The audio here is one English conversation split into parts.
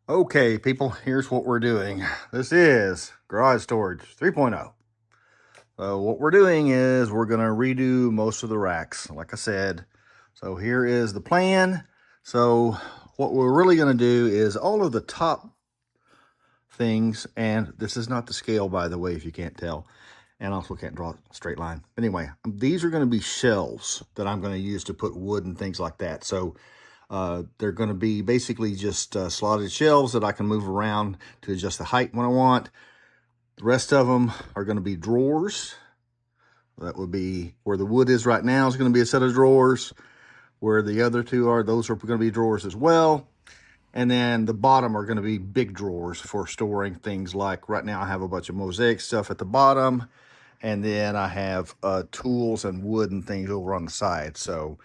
Okay, people, here's what we're doing. This is Garage Storage 3.0. So what we're doing is we're going to redo most of the racks, like I said. So here is the plan. So what we're really going to do is all of the top things, and this is not the scale, by the way, if you can't tell, and also can't draw a straight line. Anyway, these are going to be shelves that I'm going to use to put wood and things like that. So they're going to be basically just slotted shelves that I can move around to adjust the height when I want. The rest of them are going to be drawers. That would be where the wood is right now is going to be a set of drawers. Where the other two are, those are going to be drawers as well. And then the bottom are going to be big drawers for storing things like right now I have a bunch of mosaic stuff at the bottom. And then I have tools and wood and things over on the side. So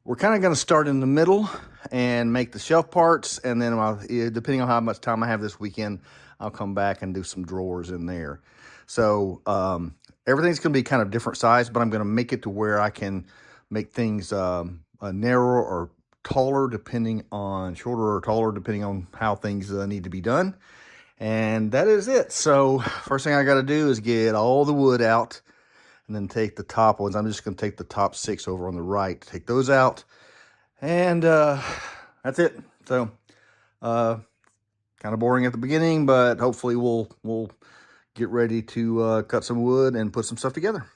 we're kind of going to start in the middle and make the shelf parts. And then depending on how much time I have this weekend, I'll come back and do some drawers in there. So everything's going to be kind of different size, but I'm going to make it to where I can make things narrower or taller, shorter or taller, depending on how things need to be done. And that is it. So first thing I got to do is get all the wood out and then take the top ones. I'm just going to take the top 6 over on the right, take those out. And that's it. So kind of boring at the beginning, but hopefully we'll get ready to cut some wood and put some stuff together.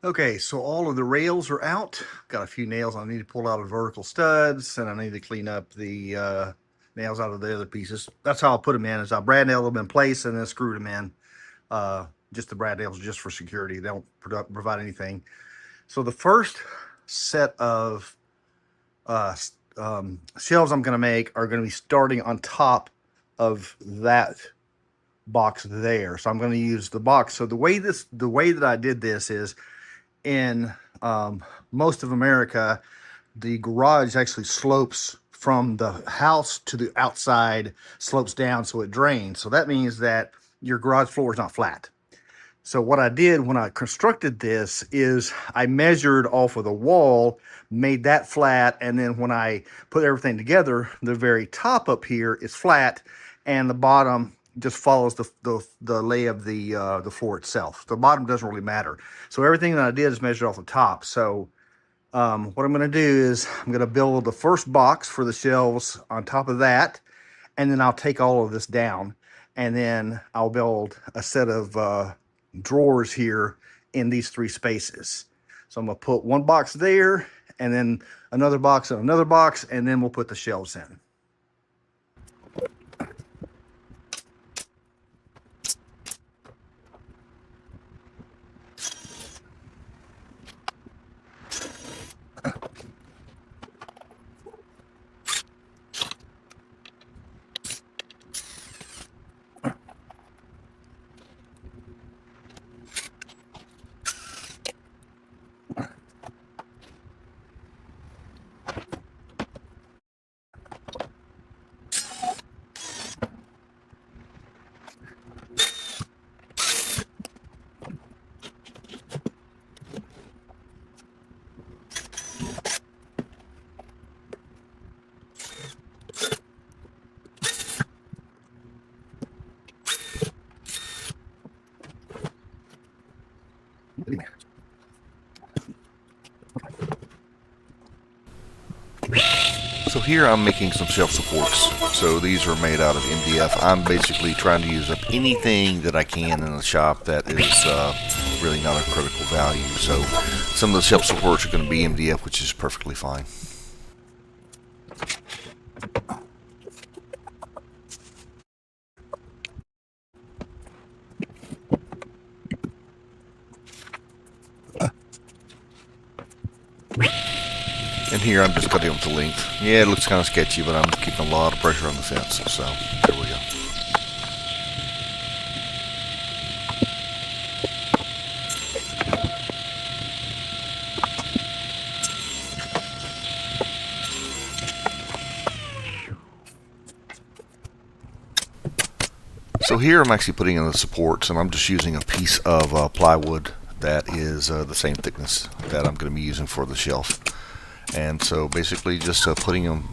Okay, so all of the rails are out. Got a few nails I need to pull out of vertical studs, and I need to clean up the nails out of the other pieces. That's how I'll put them in, is I'll brad nail them in place and then screw them in. Just the brad nails just for security. They don't provide anything. So the first set of shelves I'm going to make are going to be starting on top of that box there. So I'm going to use the box. So the way that I did this is in most of America, the garage actually slopes from the house to the outside, slopes down so it drains. So that means that your garage floor is not flat. So what I did when I constructed this is I measured off of the wall, made that flat, and then when I put everything together, the very top up here is flat, and the bottom just follows the lay of the floor itself. The bottom doesn't really matter. So everything that I did is measured off the top. So what I'm going to do is I'm going to build the first box for the shelves on top of that, and then I'll take all of this down, and then I'll build a set of drawers here in these 3 spaces. So I'm going to put one box there, and then another box and another box, and then we'll put the shelves in. So here I'm making some shelf supports. So these are made out of MDF. I'm basically trying to use up anything that I can in the shop that is really not a critical value. So some of the shelf supports are going to be MDF, which is perfectly fine. And here I'm just cutting them to length. Yeah, it looks kind of sketchy, but I'm keeping a lot of pressure on the fence. So there we go. So here I'm actually putting in the supports, and I'm just using a piece of plywood that is the same thickness that I'm going to be using for the shelf. And so basically just putting them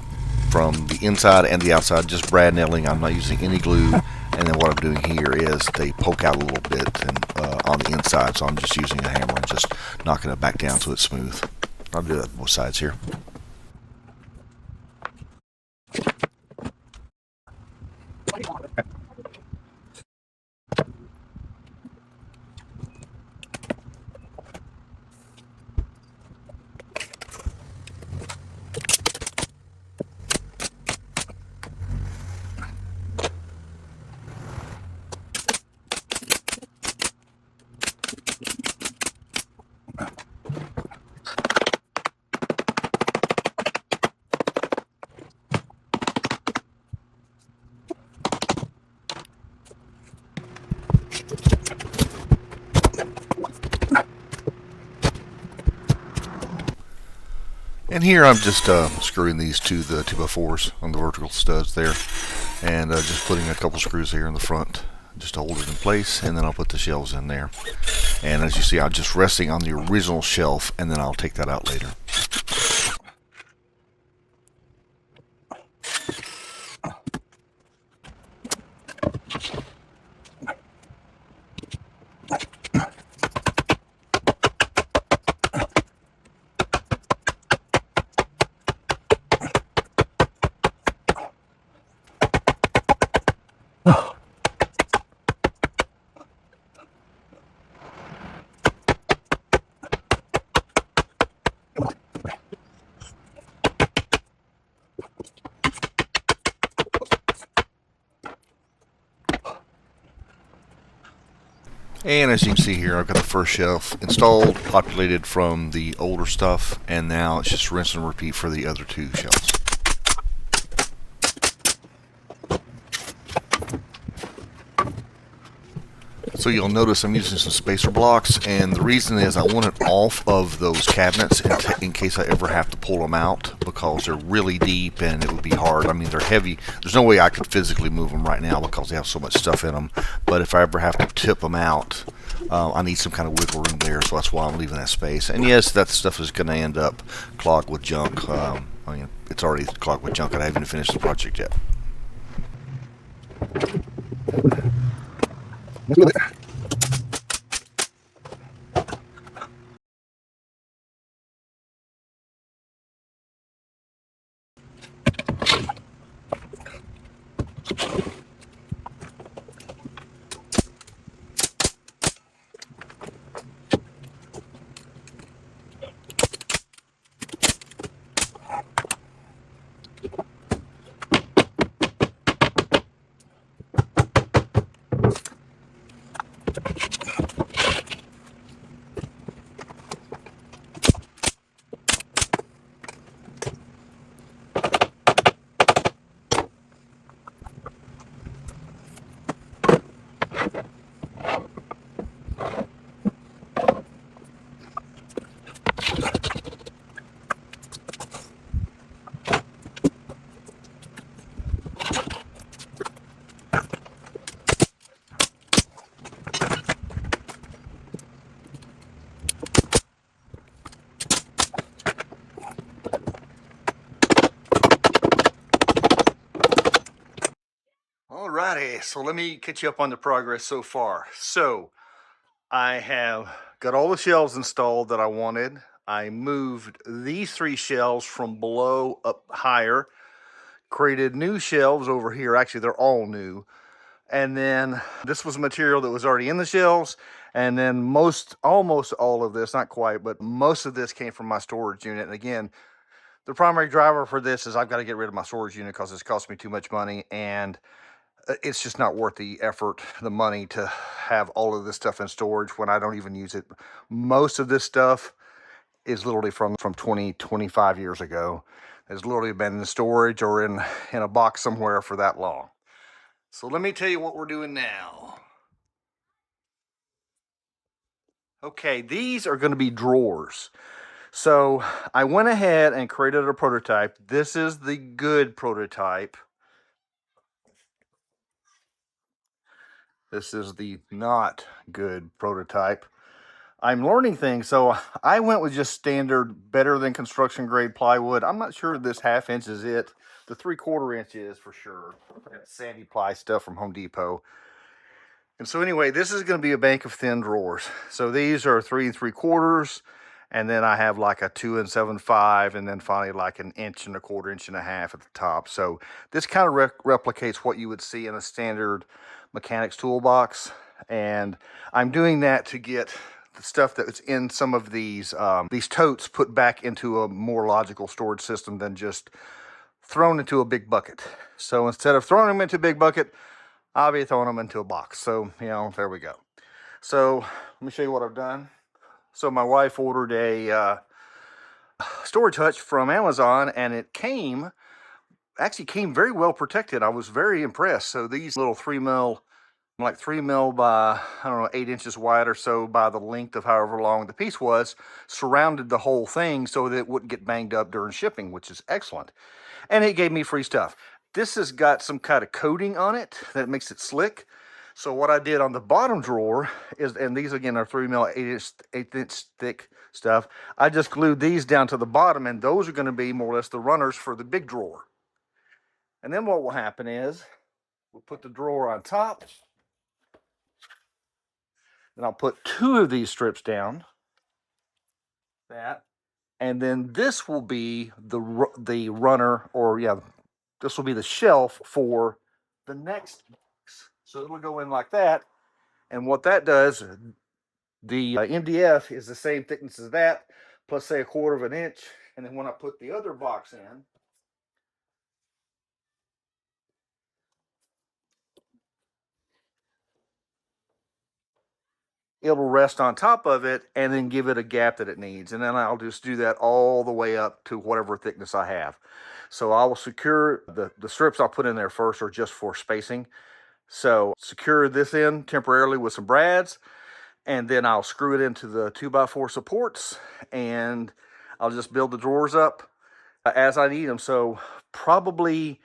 from the inside and the outside, just brad nailing. I'm not using any glue. And then what I'm doing here is they poke out a little bit and, on the inside, so I'm just using a hammer and just knocking it back down so it's smooth. I'll do that on both sides here. And here I'm just screwing these to the 2x4s on the vertical studs there, and just putting a couple screws here in the front just to hold it in place, and then I'll put the shelves in there. And as you see, I'm just resting on the original shelf, and then I'll take that out later. And as you can see here, I've got the first shelf installed, populated from the older stuff, and now it's just rinse and repeat for the other two shelves. So you'll notice I'm using some spacer blocks, and the reason is I want it off of those cabinets in case I ever have to pull them out, because they're really deep and it would be hard. I mean, they're heavy. There's no way I could physically move them right now because they have so much stuff in them. But if I ever have to tip them out, I need some kind of wiggle room there, so that's why I'm leaving that space. And yes, that stuff is going to end up clogged with junk. I mean, it's already clogged with junk, and I haven't finished the project yet. Alrighty, so let me catch you up on the progress so far. So I have got all the shelves installed that I wanted. I moved these three shelves from below up higher, created new shelves over here. Actually, they're all new. And then this was material that was already in the shelves. And then almost all of this, not quite, but most of this came from my storage unit. And again, the primary driver for this is I've got to get rid of my storage unit because it's cost me too much money, and it's just not worth the effort, the money to have all of this stuff in storage when I don't even use it. Most of this stuff is literally from 20, 25 years ago. It's literally been in storage or in a box somewhere for that long. So let me tell you what we're doing now. Okay, these are going to be drawers. So I went ahead and created a prototype. This is the good prototype. This is the not good prototype. I'm learning things, so I went with just standard, better than construction grade plywood. I'm not sure this 1/2 inch is it. The 3/4 inch is for sure. That sandy ply stuff from Home Depot. And so anyway, this is going to be a bank of thin drawers. So these are 3 3/4, and then I have like a 2 7/5, and then finally like an 1 1/4 inch, 1.5 at the top. So this kind of replicates what you would see in a standard mechanics toolbox. And I'm doing that to get the stuff that's in some of these totes put back into a more logical storage system than just thrown into a big bucket. So instead of throwing them into a big bucket, I'll be throwing them into a box. So, there we go. So let me show you what I've done. So my wife ordered a storage hutch from Amazon, and it actually came very well protected. I was very impressed. So these little 3mm, like 3mm by, I don't know, 8 inches wide or so by the length of however long the piece was, surrounded the whole thing so that it wouldn't get banged up during shipping, which is excellent. And it gave me free stuff. This has got some kind of coating on it that makes it slick. So what I did on the bottom drawer is, and these again are 3mm 8 inch thick stuff, I just glued these down to the bottom, and those are going to be more or less the runners for the big drawer. And then what will happen is we'll put the drawer on top. Then I'll put 2 of these strips down. That. And then this will be the runner, or this will be the shelf for the next box. So it'll go in like that. And what that does, the MDF is the same thickness as that, plus say 1/4 inch. And then when I put the other box in, it'll rest on top of it and then give it a gap that it needs. And then I'll just do that all the way up to whatever thickness I have. So I will secure the strips I'll put in there first are just for spacing. So secure this in temporarily with some brads, and then I'll screw it into the 2x4 supports, and I'll just build the drawers up as I need them. So probably,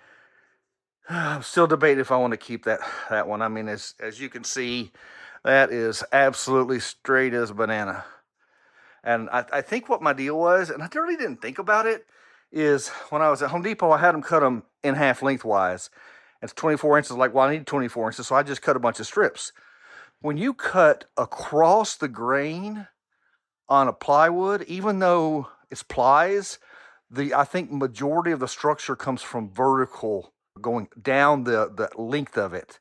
I'm still debating if I want to keep that one. I mean, as you can see, that is absolutely straight as a banana. And I think what my deal was, and I really didn't think about it, is when I was at Home Depot, I had them cut them in half lengthwise. It's 24 inches, like, well, I need 24 inches, so I just cut a bunch of strips. When you cut across the grain on a plywood, even though it's plies, I think majority of the structure comes from vertical, going down the length of it.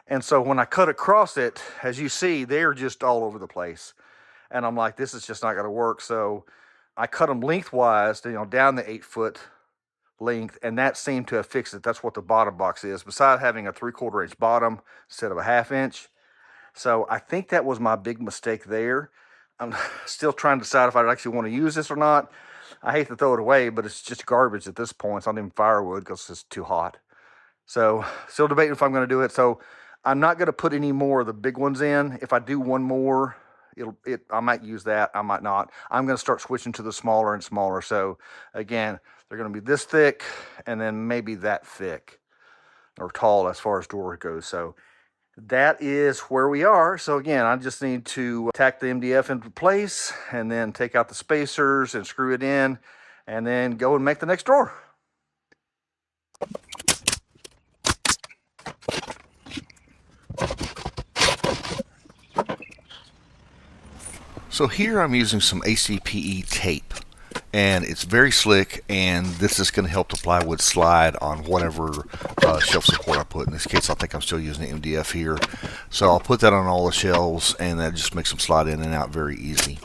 And so when I cut across it, as you see, they're just all over the place. And I'm like, this is just not going to work. So I cut them lengthwise, down the 8-foot length, and that seemed to have fixed it. That's what the bottom box is, besides having a 3/4 inch bottom instead of a 1/2 inch. So I think that was my big mistake there. I'm still trying to decide if I actually want to use this or not. I hate to throw it away, but it's just garbage at this point. It's not even firewood because it's too hot. So still debating if I'm going to do it. So I'm not going to put any more of the big ones in. If I do one more, I might use that. I might not. I'm going to start switching to the smaller and smaller. So again, they're going to be this thick, and then maybe that thick or tall as far as drawer goes. So that is where we are. So again, I just need to tack the MDF into place, and then take out the spacers and screw it in, and then go and make the next drawer. So here I'm using some ACPE tape, and it's very slick, and this is going to help the plywood slide on whatever shelf support I put. In this case, I think I'm still using the MDF here. So I'll put that on all the shelves, and that just makes them slide in and out very easy.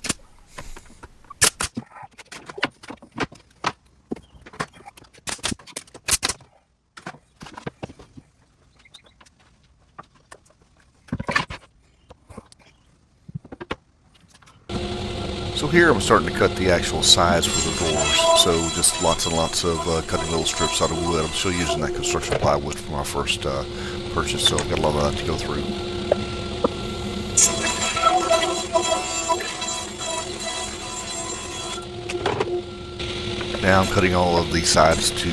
So here I'm starting to cut the actual sides for the drawers. So just lots and lots of cutting little strips out of wood. I'm still using that construction plywood for my first purchase, so I've got a lot of that to go through. Now I'm cutting all of these sides to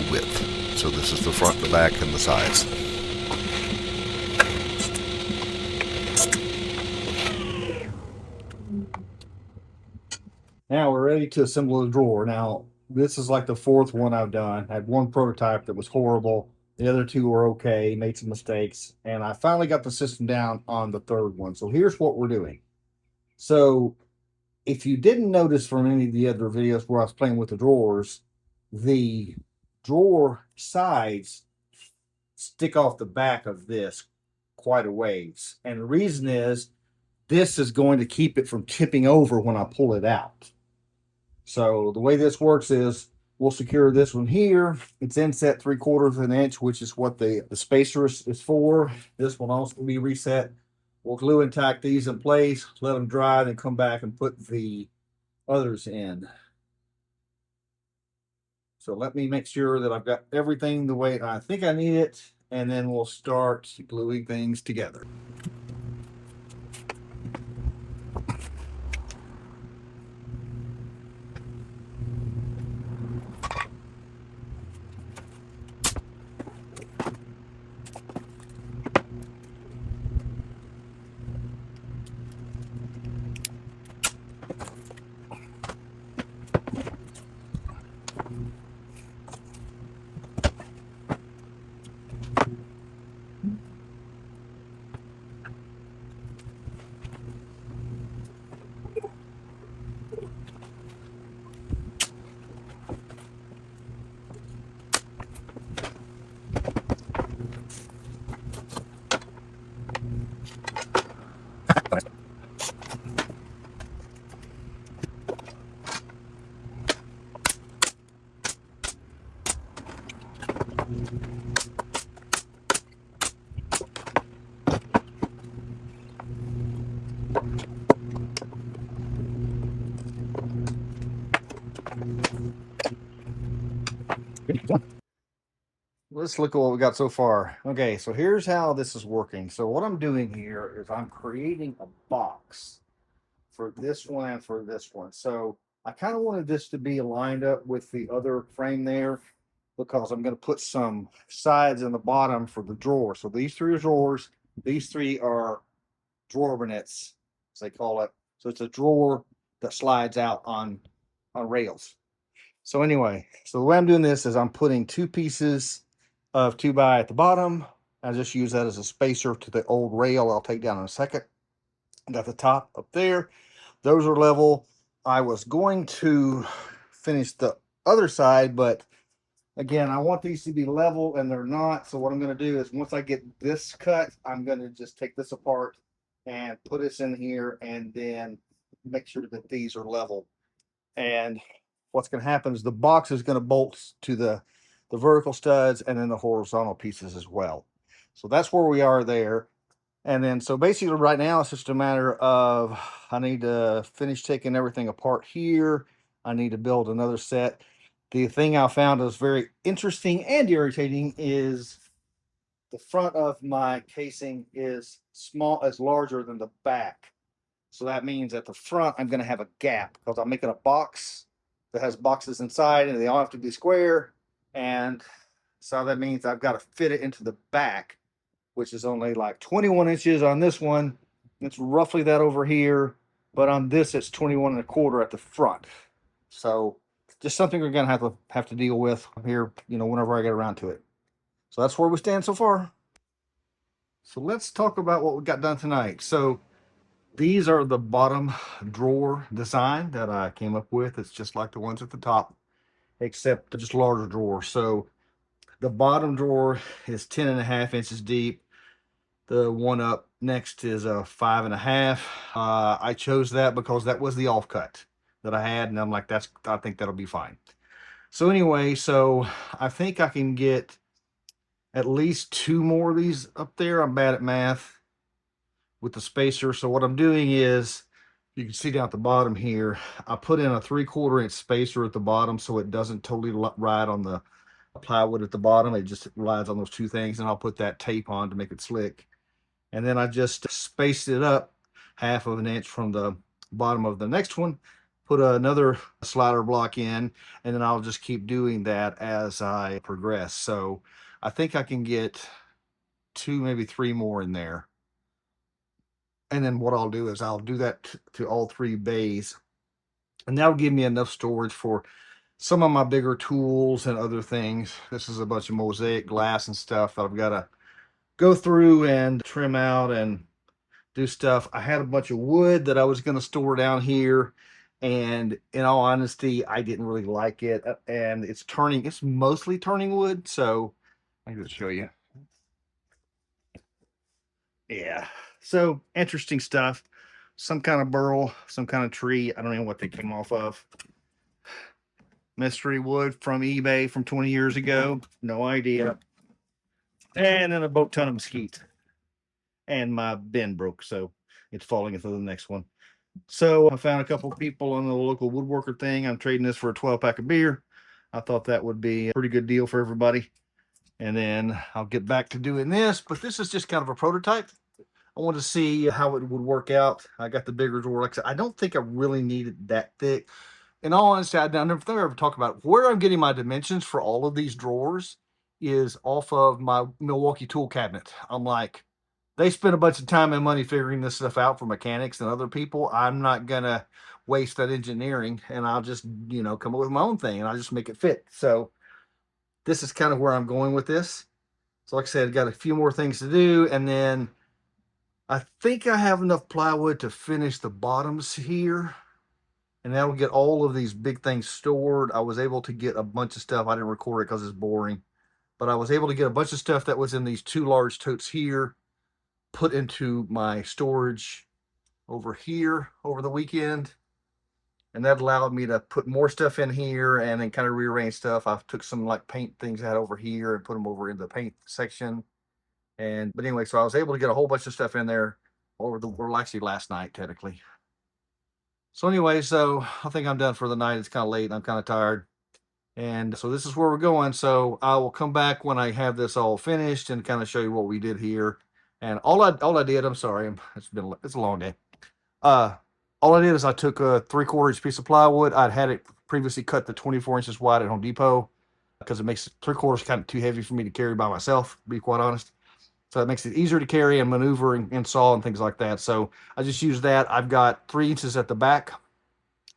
width. So this is the front, the back, and the sides. Now we're ready to assemble the drawer. Now, this is like the fourth one I've done. I had one prototype that was horrible. The other two were okay, made some mistakes, and I finally got the system down on the third one. So here's what we're doing. So if you didn't notice from any of the other videos where I was playing with the drawers, the drawer sides stick off the back of this quite a ways. And the reason is this is going to keep it from tipping over when I pull it out. So the way this works is we'll secure this one here. It's inset 3/4 of an inch, which is what the spacer is for. This will also be reset. We'll glue and tack these in place, let them dry, then come back and put the others in. So let me make sure that I've got everything the way I think I need it, and then we'll start gluing things together. Let's look at what we got so far. Okay, so here's how this is working. So what I'm doing here is I'm creating a box for this one and for this one. So I kind of wanted this to be lined up with the other frame there because I'm going to put some sides in the bottom for the drawer. So these three are drawers. These three are drawerbinets, as they call it. So it's a drawer that slides out on rails. So anyway, so the way I'm doing this is I'm putting two pieces of 2x at the bottom. I just use that as a spacer to the old rail I'll take down in a second. Got the top up there. Those are level. I was going to finish the other side, but again, I want these to be level and they're not. So what I'm going to do is once I get this cut, I'm going to just take this apart and put this in here and then make sure that these are level. And what's going to happen is the box is going to bolt to the vertical studs and then the horizontal pieces as well. So that's where we are there. And then, so basically right now it's just a matter of, I need to finish taking everything apart here. I need to build another set. The thing I found is very interesting and irritating is the front of my casing is larger than the back. So that means at the front, I'm going to have a gap because I'm making a box that has boxes inside and they all have to be square. And so that means I've got to fit it into the back, which is only like 21 inches on this one. It's roughly that over here. But on this, it's 21 1/4 at the front. So just something we're going to have to deal with here, whenever I get around to it. So that's where we stand so far. So let's talk about what we got done tonight. So these are the bottom drawer design that I came up with. It's just like the ones at the top, except they're just larger drawers. So the bottom drawer is 10.5 inches deep. The one up next is a 5.5. I chose that because that was the offcut that I had, and I'm like, I think that'll be fine. So anyway, so I think I can get at least 2 more of these up there. I'm bad at math with the spacer. So what I'm doing is, you can see down at the bottom here, I put in a 3/4 inch spacer at the bottom so it doesn't totally ride on the plywood at the bottom. It just rides on those two things, and I'll put that tape on to make it slick. And then I just spaced it up 1/2 of an inch from the bottom of the next one, put another slider block in, and then I'll just keep doing that as I progress. So I think I can get 2, maybe 3 more in there. And then what I'll do is I'll do that to all 3 bays And that'll give me enough storage for some of my bigger tools and other things. This is a bunch of mosaic glass and stuff that I've got to go through and trim out and do stuff. I had a bunch of wood that I was going to store down here, and in all honesty, I didn't really like it. And it's mostly turning wood. So I'm going to show you. Yeah. So interesting stuff. Some kind of burl, some kind of tree. I don't know what they came off of. Mystery wood from eBay from 20 years ago. No idea. And then a boat ton of mesquite. And my bin broke, so it's falling into the next one. So I found a couple of people on the local woodworker thing. I'm trading this for a 12-pack of beer. I thought that would be a pretty good deal for everybody. And then I'll get back to doing this, but this is just kind of a prototype. I want to see how it would work out. I got the bigger drawer. Like I said, I don't think I really need it that thick. In all honesty, I never ever talk about where I'm getting my dimensions for all of these drawers is off of my Milwaukee tool cabinet. I'm like, they spend a bunch of time and money figuring this stuff out for mechanics and other people. I'm not gonna waste that engineering, and I'll just come up with my own thing and I'll just make it fit. So this is kind of where I'm going with this. So like I said, got a few more things to do, and then I think I have enough plywood to finish the bottoms here, and that will get all of these big things stored. I was able to get a bunch of stuff. I didn't record it because it's boring, but I was able to get a bunch of stuff that was in these two large totes here, put into my storage over here over the weekend. And that allowed me to put more stuff in here and then kind of rearrange stuff. I took some like paint things I had over here and put them over in the paint section. But anyway, so I was able to get a whole bunch of stuff in there well, actually last night, technically. So anyway, so I think I'm done for the night. It's kind of late and I'm kind of tired. And so this is where we're going. So I will come back when I have this all finished and kind of show you what we did here. And all I did, I'm sorry, it's a long day. All I did is I took a 3/4 inch piece of plywood. I'd had it previously cut to 24 inches wide at Home Depot because it makes 3/4 kind of too heavy for me to carry by myself, to be quite honest. So it makes it easier to carry and maneuver and saw and things like that. So I just use that. I've got 3 inches at the back,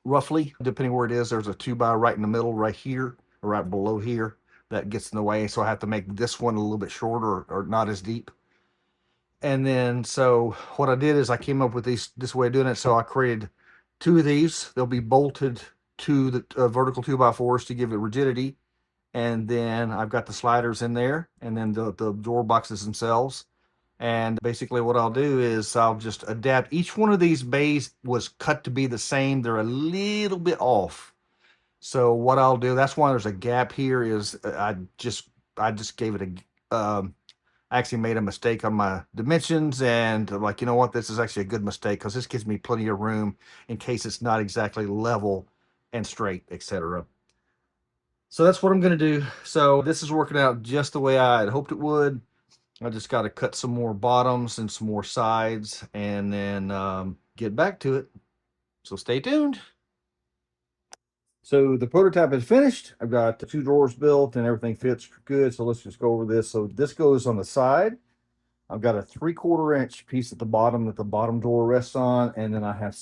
roughly, depending where it is. There's a 2x right in the middle, right here, or right below here. That gets in the way. So I have to make this one a little bit shorter or not as deep. And then, so what I did is I came up with this way of doing it. So I created 2 of these. They'll be bolted to the vertical 2x4s to give it rigidity. And then I've got the sliders in there, and then the drawer boxes themselves. And basically what I'll do is I'll just adapt. Each one of these bays was cut to be the same. They're a little bit off. So what I'll do, that's why there's a gap here, is I just gave it I actually made a mistake on my dimensions, and I'm like, you know what, this is actually a good mistake because this gives me plenty of room in case it's not exactly level and straight, etc. So that's what I'm going to do. So this is working out just the way I had hoped it would. I just got to cut some more bottoms and some more sides and then get back to it. So stay tuned. So the prototype is finished. I've got the 2 drawers built and everything fits good. So let's just go over this. So this goes on the side. I've got a 3/4 inch piece at the bottom that the bottom drawer rests on. And then I have,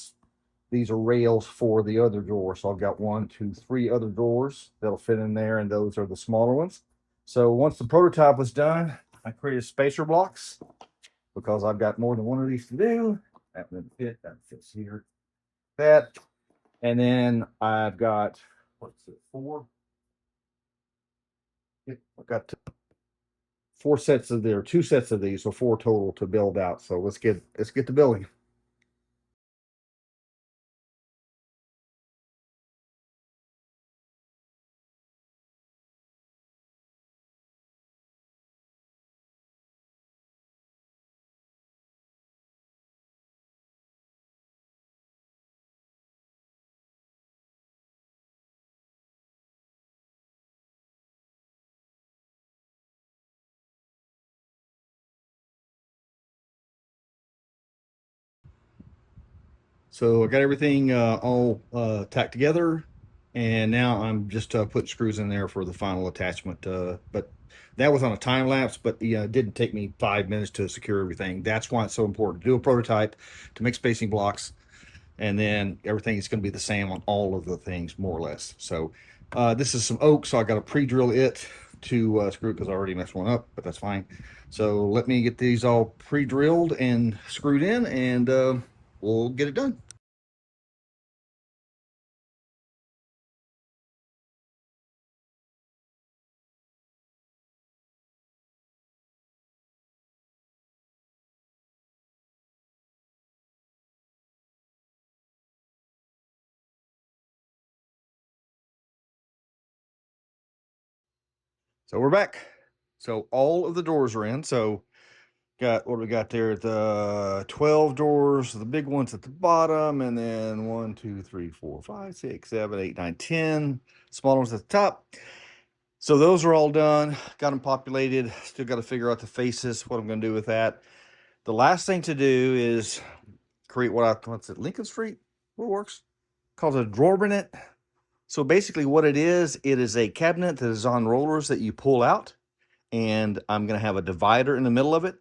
these are rails for the other drawer. So I've got 1, 2, 3 other drawers that'll fit in there. And those are the smaller ones. So once the prototype was done, I created spacer blocks because I've got more than one of these to do. That doesn't fit. That fits here. That. And then I've got, what's it, 4? I've got 4 sets of there, 2 sets of these, so 4 total to build out. So let's get to building. So I got everything all tacked together, and now I'm just putting screws in there for the final attachment. But that was on a time lapse, but it didn't take me 5 minutes to secure everything. That's why it's so important to do a prototype, to make spacing blocks, and then everything is going to be the same on all of the things, more or less. So this is some oak, so I got to pre-drill it to screw it because I already messed one up, but that's fine. So let me get these all pre-drilled and screwed in, and we'll get it done. So we're back. So all of the doors are in. So got what we got there, the 12 doors, the big ones at the bottom, and then 1, 2, 3, 4, 5, 6, 7, 8, 9, 10 small ones at the top. So those are all done. Got them populated. Still got to figure out the faces, what I'm going to do with that. The last thing to do is create what's it, Lincoln Street? What works? Called a drawerbinet. So basically what it is a cabinet that is on rollers that you pull out, and I'm going to have a divider in the middle of it,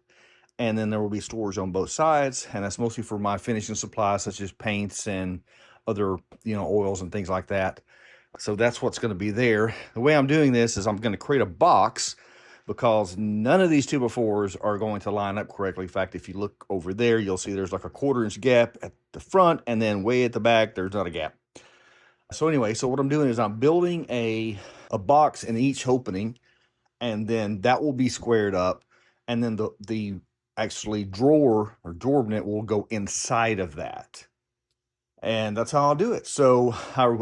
and then there will be storage on both sides, and that's mostly for my finishing supplies such as paints and other, oils and things like that. So that's what's going to be there. The way I'm doing this is I'm going to create a box because none of these 2x4s are going to line up correctly. In fact, if you look over there, you'll see there's like a 1/4 inch gap at the front, and then way at the back, there's not a gap. So anyway, so what I'm doing is I'm building a box in each opening, and then that will be squared up, and then the actually drawer or drawerbinet will go inside of that. And that's how I'll do it. So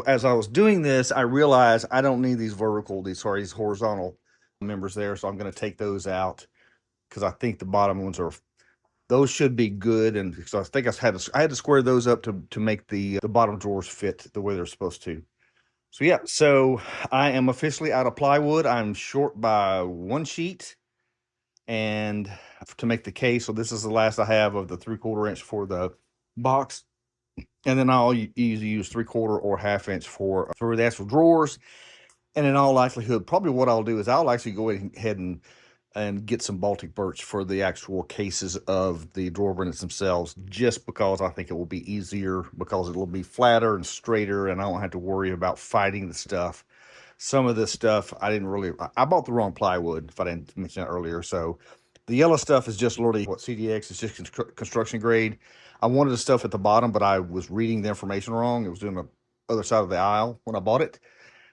as I was doing this, I realized I don't need these these horizontal members there. So I'm going to take those out because I think the bottom ones those should be good. And so I think I had to square those up to make the bottom drawers fit the way they're supposed to. So yeah, so I am officially out of plywood. I'm short by 1 sheet, and to make the case, so this is the last I have of the 3/4 inch for the box. And then I'll either use 3/4 or 1/2 inch for the actual drawers. And in all likelihood, probably what I'll do is I'll actually go ahead and get some Baltic birch for the actual cases of the drawer burnets themselves, just because I think it will be easier, because it'll be flatter and straighter, and I won't have to worry about fighting the stuff. Some of this stuff I bought the wrong plywood, if I didn't mention that earlier. So the yellow stuff is just literally what CDX is, just construction grade. I wanted the stuff at the bottom, but I was reading the information wrong. It was doing the other side of the aisle when I bought it.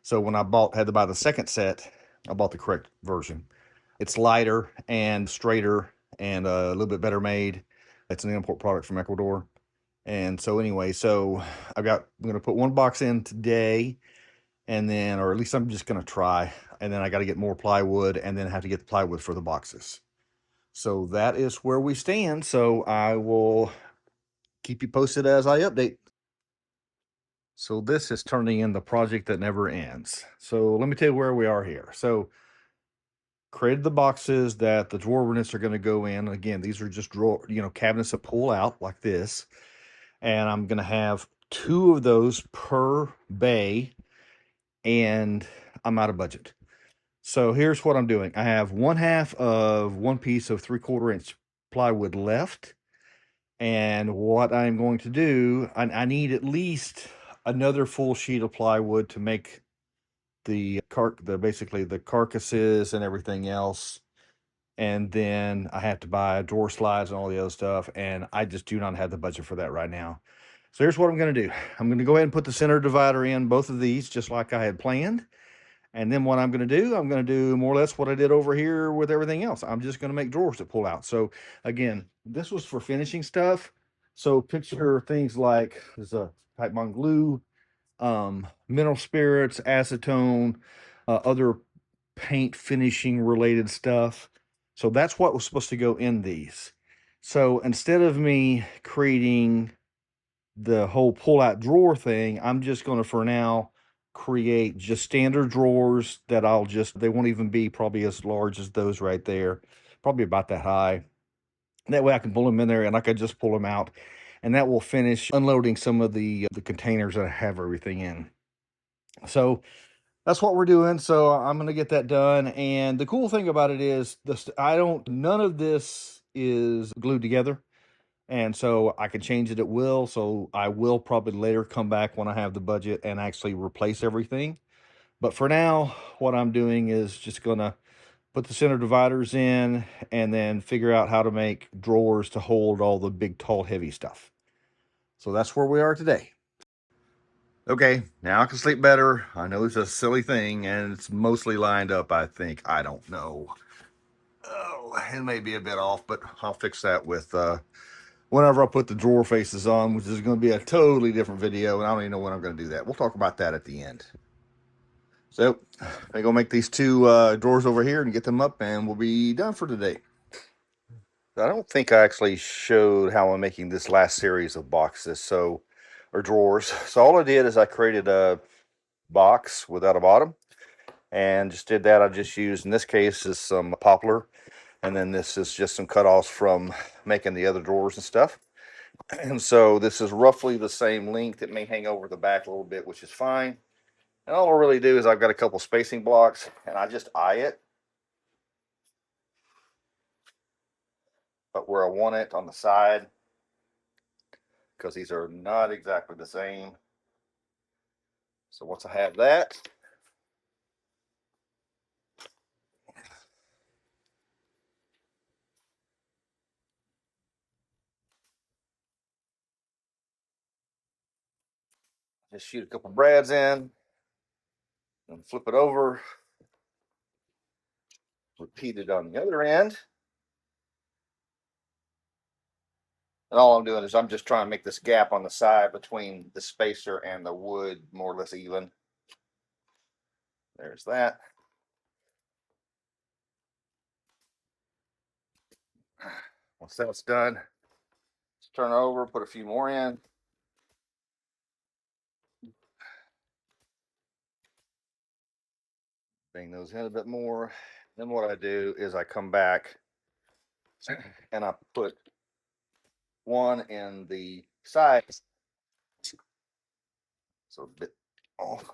So when I had to buy the second set, I bought the correct version. It's lighter and straighter and a little bit better made. It's an import product from Ecuador. And so anyway, so I'm going to put one box in today, and then, or at least I'm just going to try. And then I got to get more plywood, and then have to get the plywood for the boxes. So that is where we stand. So I will keep you posted as I update. So this is turning in the project that never ends. So let me tell you where we are here. So created the boxes that the drawer units are going to go in. Again, these are just cabinets that pull out like this. And I'm going to have 2 of those per bay, and I'm out of budget. So here's what I'm doing. I have 1/2 of 1 piece of 3/4 inch plywood left. And what I'm going to do, I need at least another full sheet of plywood to make basically the carcasses and everything else. And then I have to buy drawer slides and all the other stuff, and I just do not have the budget for that right now. So here's what I'm going to do. I'm going to go ahead and put the center divider in both of these, just like I had planned. And then what I'm going to do more or less what I did over here with everything else. I'm just going to make drawers that pull out. So again, this was for finishing stuff. So picture things like there's a type bond glue, mineral spirits, acetone, other paint finishing related stuff. So that's what was supposed to go in these. So instead of me creating the whole pull out drawer thing, I'm just going to, for now, create just standard drawers that they won't even be probably as large as those right there, probably about that high. That way I can pull them in there and I can just pull them out, and that will finish unloading some of the containers that I have everything in. So that's what we're doing. So I'm going to get that done. And the cool thing about it is none of this is glued together. And so I can change it at will. So I will probably later come back when I have the budget and actually replace everything. But for now, what I'm doing is just gonna put the center dividers in and then figure out how to make drawers to hold all the big, tall, heavy stuff. So that's where we are today. Okay, now I can sleep better. I know it's a silly thing and it's mostly lined up, I think. I don't know. Oh, it may be a bit off, but I'll fix that with whenever I put the drawer faces on, which is going to be a totally different video, and I don't even know when I'm going to do that. We'll talk about that at the end. So I'm going to make these two drawers over here and get them up, and we'll be done for today. I don't think I actually showed how I'm making this last series of boxes, or drawers. So all I did is I created a box without a bottom, and just did that. I just used, in this case, is some poplar, and then this is just some cutoffs from making the other drawers and stuff. And so this is roughly the same length. It may hang over the back a little bit, which is fine. And all I really do is I've got a couple spacing blocks and I just eye it, but where I want it on the side, because these are not exactly the same. So once I have that, just shoot a couple brads in and flip it over, repeat it on the other end. And all I'm doing is I'm just trying to make this gap on the side between the spacer and the wood more or less even. There's that. Once that's done, just turn it over, put a few more in. Bring those in a bit more. Then what I do is I come back and I put one in the side. So a bit off.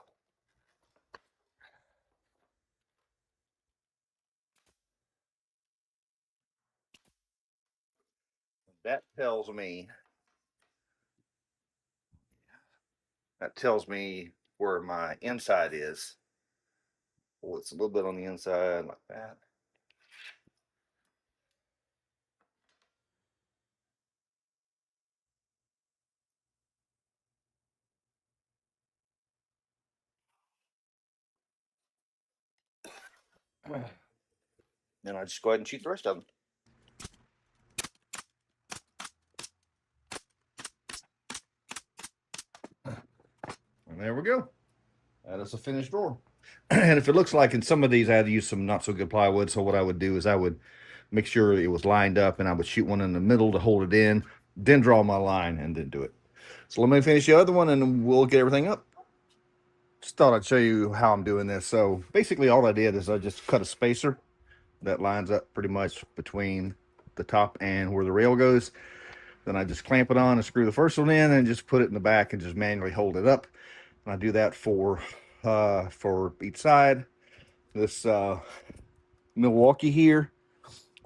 That tells me where my inside is. Well, it's a little bit on the inside like that. Then I just go ahead and shoot the rest of them. And there we go. That is a finished drawer. And if it looks like in some of these I had to use some not so good plywood, so what I would do is I would make sure it was lined up and I would shoot one in the middle to hold it in, then draw my line and then do it. So let me finish the other one and we'll get everything up. Just thought I'd show you how I'm doing this. So basically all I did is I just cut a spacer that lines up pretty much between the top and where the rail goes. Then I just clamp it on and screw the first one in and just put it in the back and just manually hold it up. And I do that for each side. This Milwaukee here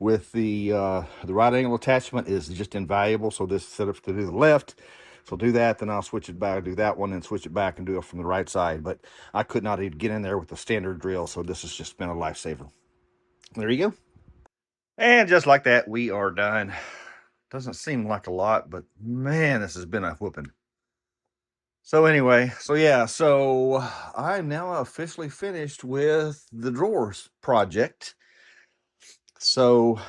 with the right angle attachment is just invaluable. So this is set up to do the left. So I'll do that, then I'll switch it back, do that one, and switch it back and do it from the right side. But I could not even get in there with the standard drill, so this has just been a lifesaver. There you go. And just like that, we are done. Doesn't seem like a lot, but man, this has been a whooping. So anyway, so I'm now officially finished with the drawers project. So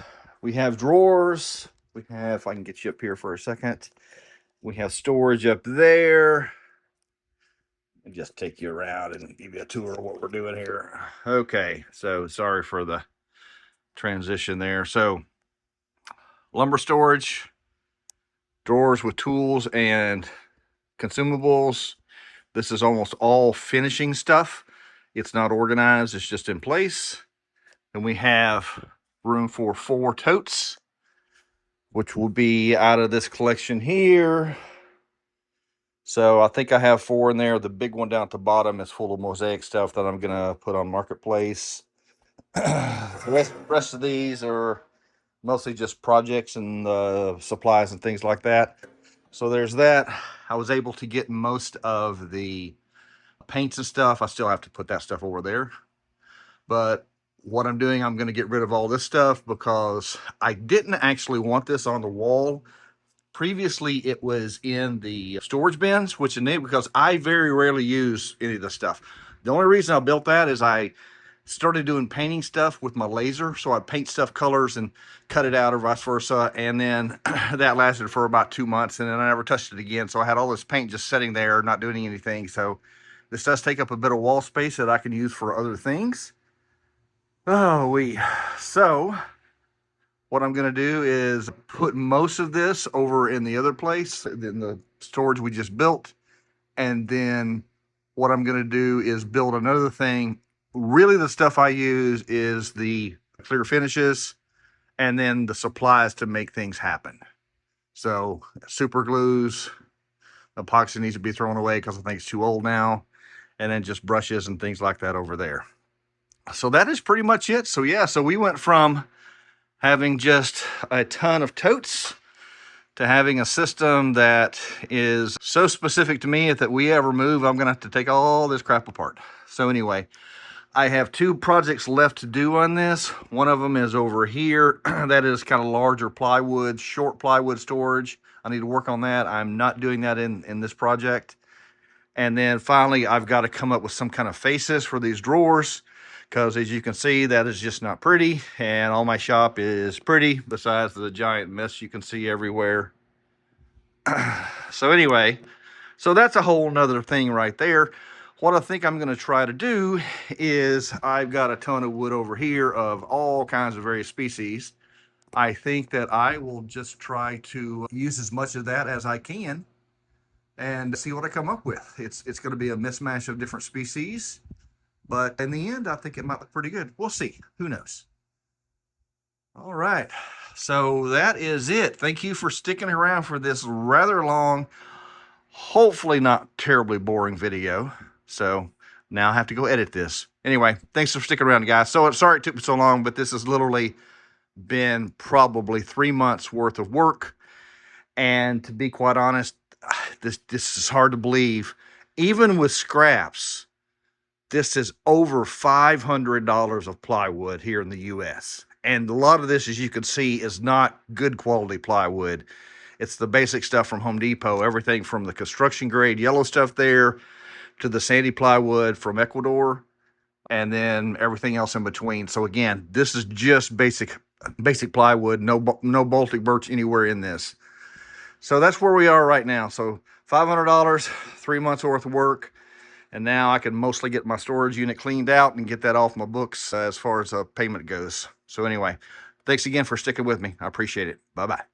we have drawers. We have, if I can get you up here for a second, we have storage up there. And just take you around and give you a tour of what we're doing here. Okay, so sorry for the transition there. So lumber storage, drawers with tools and consumables. This is almost all finishing stuff. It's not organized, it's just in place. And we have room for 4 totes, which will be out of this collection here. So I think I have 4 in there. The big one down at the bottom is full of mosaic stuff that I'm gonna put on Marketplace. The rest of these are mostly just projects and supplies and things like that. So there's that. I was able to get most of the paints and stuff. I still have to put that stuff over there. But what I'm doing, I'm going to get rid of all this stuff because I didn't actually want this on the wall. Previously, it was in the storage bins, which is neat because I very rarely use any of this stuff. The only reason I built that is I started doing painting stuff with my laser. So I'd paint stuff colors and cut it out or vice versa. And then that lasted for about 2 months and then I never touched it again. So I had all this paint just sitting there, not doing anything. So this does take up a bit of wall space that I can use for other things. So what I'm going to do is put most of this over in the other place, in the storage we just built. And then what I'm going to do is build another thing. Really, the stuff I use is the clear finishes and then the supplies to make things happen. So super glues, epoxy needs to be thrown away because I think it's too old now. And then just brushes and things like that over there. So that is pretty much it. So yeah, so we went from having just a ton of totes to having a system that is so specific to me that we ever move, I'm gonna have to take all this crap apart. So anyway, I have 2 projects left to do on this. One of them is over here. That is kind of larger plywood, short plywood storage. I need to work on that. I'm not doing that in this project. And then finally, I've got to come up with some kind of faces for these drawers, because as you can see, that is just not pretty. And all my shop is pretty, besides the giant mess you can see everywhere. So anyway, so that's a whole nother thing right there. What I think I'm going to try to do is I've got a ton of wood over here of all kinds of various species. I think that I will just try to use as much of that as I can and see what I come up with. It's going to be a mismatch of different species, but in the end, I think it might look pretty good. We'll see. Who knows? All right. So that is it. Thank you for sticking around for this rather long, hopefully not terribly boring video. So now I have to go edit this. Anyway, thanks for sticking around, guys. So sorry it took me so long, but this has literally been probably 3 months worth of work. And to be quite honest, this is hard to believe. Even with scraps, this is over $500 of plywood here in the US. And a lot of this, as you can see, is not good quality plywood. It's the basic stuff from Home Depot, everything from the construction grade yellow stuff there to the sandy plywood from Ecuador, and then everything else in between. So again, this is just basic plywood, no Baltic birch anywhere in this. So that's where we are right now. So $500, 3 months worth of work. And now I can mostly get my storage unit cleaned out and get that off my books as far as payment goes. So anyway, thanks again for sticking with me. I appreciate it. Bye-bye.